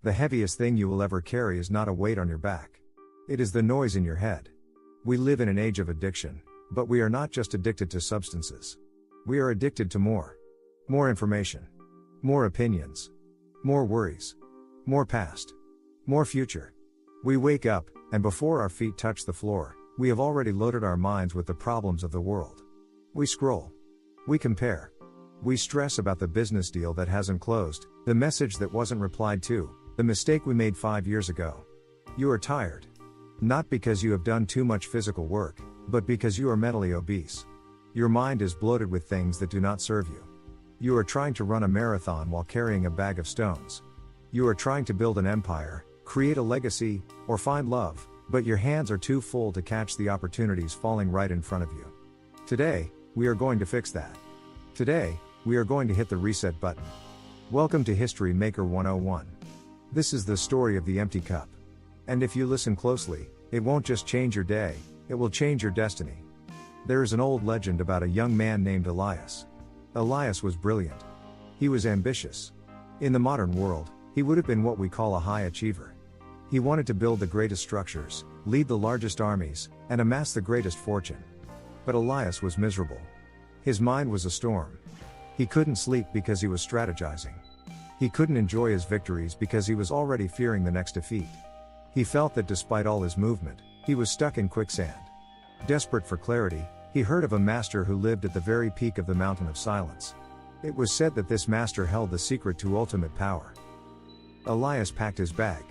The heaviest thing you will ever carry is not a weight on your back. It is the noise in your head. We live in an age of addiction, but we are not just addicted to substances. We are addicted to more. More information. More opinions. More worries. More past. More future. We wake up, and before our feet touch the floor, we have already loaded our minds with the problems of the world. We scroll. We compare. We stress about the business deal that hasn't closed, the message that wasn't replied to, the mistake we made 5 years ago. You are tired. Not because you have done too much physical work, but because you are mentally obese. Your mind is bloated with things that do not serve you. You are trying to run a marathon while carrying a bag of stones. You are trying to build an empire, create a legacy, or find love, but your hands are too full to catch the opportunities falling right in front of you. Today, we are going to fix that. Today, we are going to hit the reset button. Welcome to History Maker 101. This is the story of the empty cup. And if you listen closely, it won't just change your day, it will change your destiny. There is an old legend about a young man named Elias. Elias was brilliant. He was ambitious. In the modern world, he would have been what we call a high achiever. He wanted to build the greatest structures, lead the largest armies, and amass the greatest fortune. But Elias was miserable. His mind was a storm. He couldn't sleep because he was strategizing. He couldn't enjoy his victories because he was already fearing the next defeat. He felt that despite all his movement, he was stuck in quicksand. Desperate for clarity, he heard of a master who lived at the very peak of the mountain of silence. It was said that this master held the secret to ultimate power. Elias packed his bag.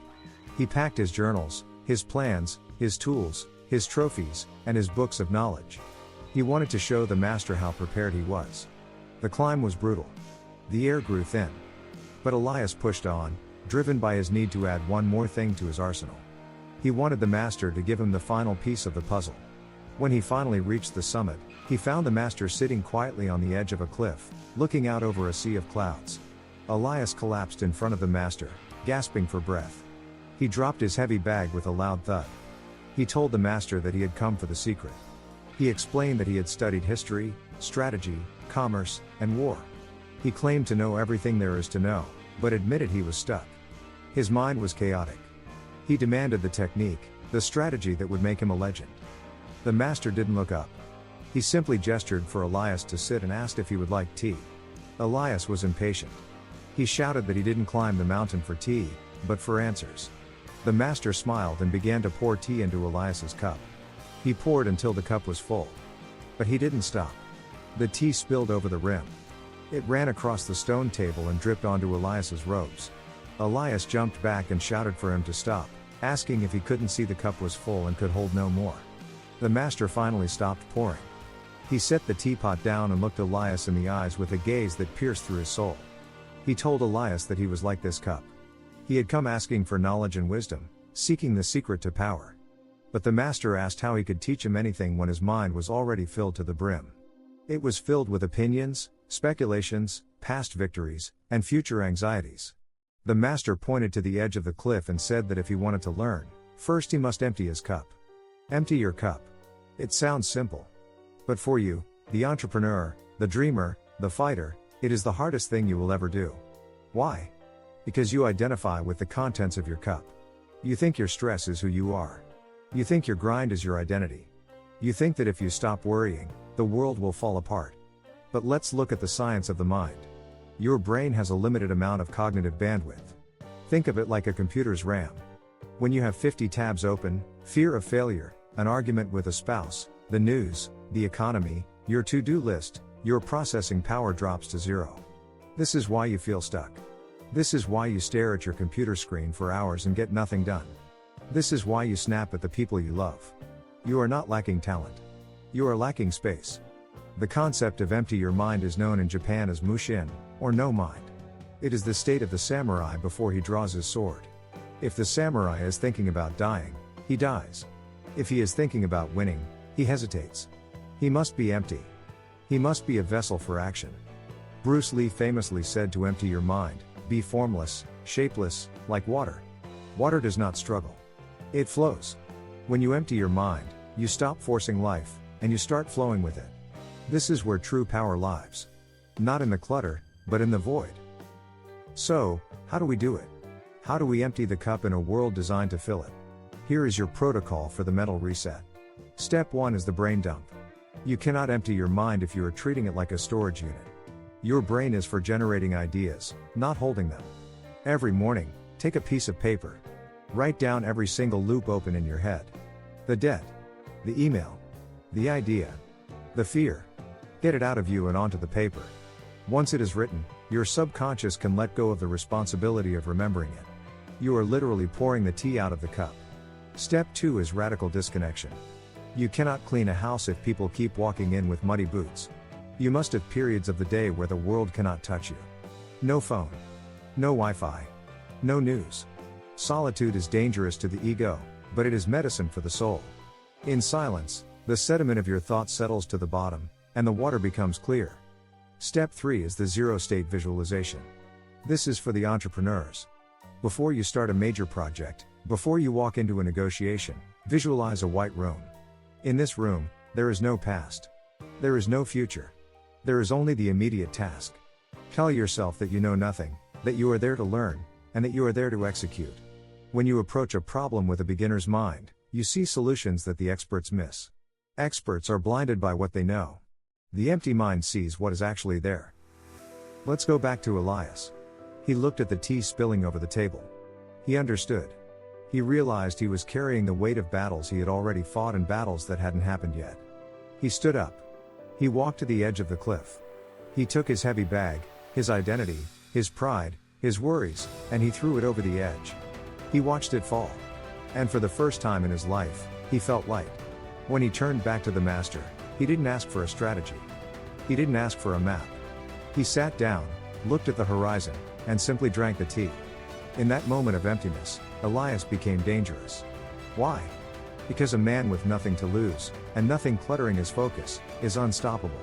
He packed his journals, his plans, his tools, his trophies, and his books of knowledge. He wanted to show the master how prepared he was. The climb was brutal. The air grew thin. But Elias pushed on, driven by his need to add one more thing to his arsenal. He wanted the master to give him the final piece of the puzzle. When he finally reached the summit, he found the master sitting quietly on the edge of a cliff, looking out over a sea of clouds. Elias collapsed in front of the master, gasping for breath. He dropped his heavy bag with a loud thud. He told the master that he had come for the secret. He explained that he had studied history, strategy, commerce, and war. He claimed to know everything there is to know, but admitted he was stuck. His mind was chaotic. He demanded the technique, the strategy that would make him a legend. The master didn't look up. He simply gestured for Elias to sit and asked if he would like tea. Elias was impatient. He shouted that he didn't climb the mountain for tea, but for answers. The master smiled and began to pour tea into Elias's cup. He poured until the cup was full. But he didn't stop. The tea spilled over the rim. It ran across the stone table and dripped onto Elias's robes. Elias jumped back and shouted for him to stop, asking if he couldn't see the cup was full and could hold no more. The master finally stopped pouring. He set the teapot down and looked Elias in the eyes with a gaze that pierced through his soul. He told Elias that he was like this cup. He had come asking for knowledge and wisdom, seeking the secret to power. But the master asked how he could teach him anything when his mind was already filled to the brim. It was filled with opinions, speculations, past victories, and future anxieties. The master pointed to the edge of the cliff and said that if he wanted to learn, first he must empty his cup. Empty your cup. It sounds simple. But for you, the entrepreneur, the dreamer, the fighter, it is the hardest thing you will ever do. Why? Because you identify with the contents of your cup. You think your stress is who you are. You think your grind is your identity. You think that if you stop worrying, the world will fall apart. But let's look at the science of the mind. Your brain has a limited amount of cognitive bandwidth. Think of it like a computer's RAM. When you have 50 tabs open, fear of failure, an argument with a spouse, the news, the economy, your to-do list, your processing power drops to zero. This is why you feel stuck. This is why you stare at your computer screen for hours and get nothing done. This is why you snap at the people you love. You are not lacking talent. You are lacking space. The concept of empty your mind is known in Japan as mushin, or no mind. It is the state of the samurai before he draws his sword. If the samurai is thinking about dying, he dies. If he is thinking about winning, he hesitates. He must be empty. He must be a vessel for action. Bruce Lee famously said to empty your mind, be formless, shapeless, like water. Water does not struggle. It flows. When you empty your mind, you stop forcing life, and you start flowing with it. This is where true power lies. Not in the clutter, but in the void. So, how do we do it? How do we empty the cup in a world designed to fill it? Here is your protocol for the mental reset. Step 1 is the brain dump. You cannot empty your mind if you are treating it like a storage unit. Your brain is for generating ideas, not holding them. Every morning, take a piece of paper. Write down every single loop open in your head. The debt, the email, the idea, the fear. Get it out of you and onto the paper. Once it is written, your subconscious can let go of the responsibility of remembering it. You are literally pouring the tea out of the cup. Step 2 is radical disconnection. You cannot clean a house if people keep walking in with muddy boots. You must have periods of the day where the world cannot touch you. No phone. No Wi-Fi. No news. Solitude is dangerous to the ego, but it is medicine for the soul. In silence, the sediment of your thoughts settles to the bottom, and the water becomes clear. Step 3 is the zero-state visualization. This is for the entrepreneurs. Before you start a major project, before you walk into a negotiation, visualize a white room. In this room, there is no past. There is no future. There is only the immediate task. Tell yourself that you know nothing, that you are there to learn, and that you are there to execute. When you approach a problem with a beginner's mind, you see solutions that the experts miss. Experts are blinded by what they know. The empty mind sees what is actually there. Let's go back to Elias. He looked at the tea spilling over the table. He understood. He realized he was carrying the weight of battles he had already fought and battles that hadn't happened yet. He stood up. He walked to the edge of the cliff. He took his heavy bag, his identity, his pride, his worries, and he threw it over the edge. He watched it fall. And for the first time in his life, he felt light. When he turned back to the master, he didn't ask for a strategy. He didn't ask for a map. He sat down, looked at the horizon, and simply drank the tea. In that moment of emptiness, Elias became dangerous. Why? Because a man with nothing to lose, and nothing cluttering his focus, is unstoppable.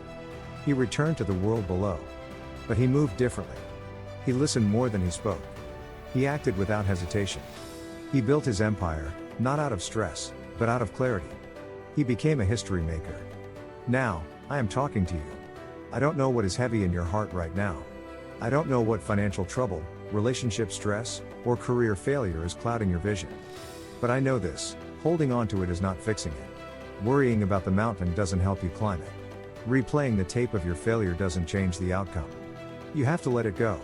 He returned to the world below. But he moved differently. He listened more than he spoke. He acted without hesitation. He built his empire, not out of stress, but out of clarity. He became a history maker. Now, I am talking to you. I don't know what is heavy in your heart right now. I don't know what financial trouble, relationship stress, or career failure is clouding your vision. But I know this, holding on to it is not fixing it. Worrying about the mountain doesn't help you climb it. Replaying the tape of your failure doesn't change the outcome. You have to let it go.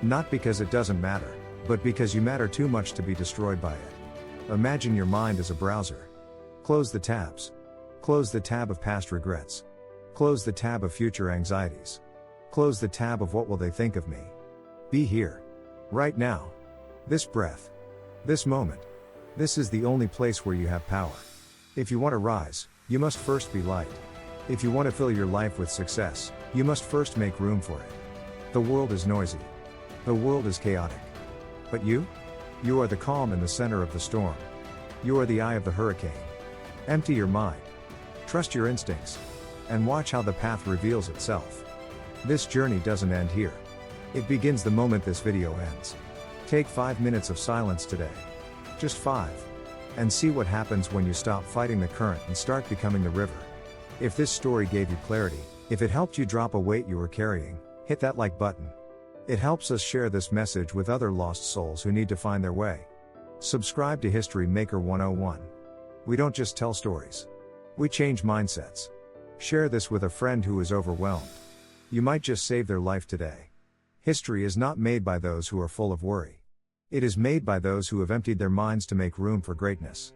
Not because it doesn't matter, but because you matter too much to be destroyed by it. Imagine your mind as a browser. Close the tabs. Close the tab of past regrets. Close the tab of future anxieties. Close the tab of what will they think of me. Be here. Right now. This breath. This moment. This is the only place where you have power. If you want to rise, you must first be light. If you want to fill your life with success, you must first make room for it. The world is noisy. The world is chaotic. But you? You are the calm in the center of the storm. You are the eye of the hurricane. Empty your mind. Trust your instincts. And watch how the path reveals itself. This journey doesn't end here. It begins the moment this video ends. Take 5 minutes of silence today. Just 5. And see what happens when you stop fighting the current and start becoming the river. If this story gave you clarity, if it helped you drop a weight you were carrying, hit that like button. It helps us share this message with other lost souls who need to find their way. Subscribe to History Maker 101. We don't just tell stories. We change mindsets. Share this with a friend who is overwhelmed. You might just save their life today. History is not made by those who are full of worry. It is made by those who have emptied their minds to make room for greatness.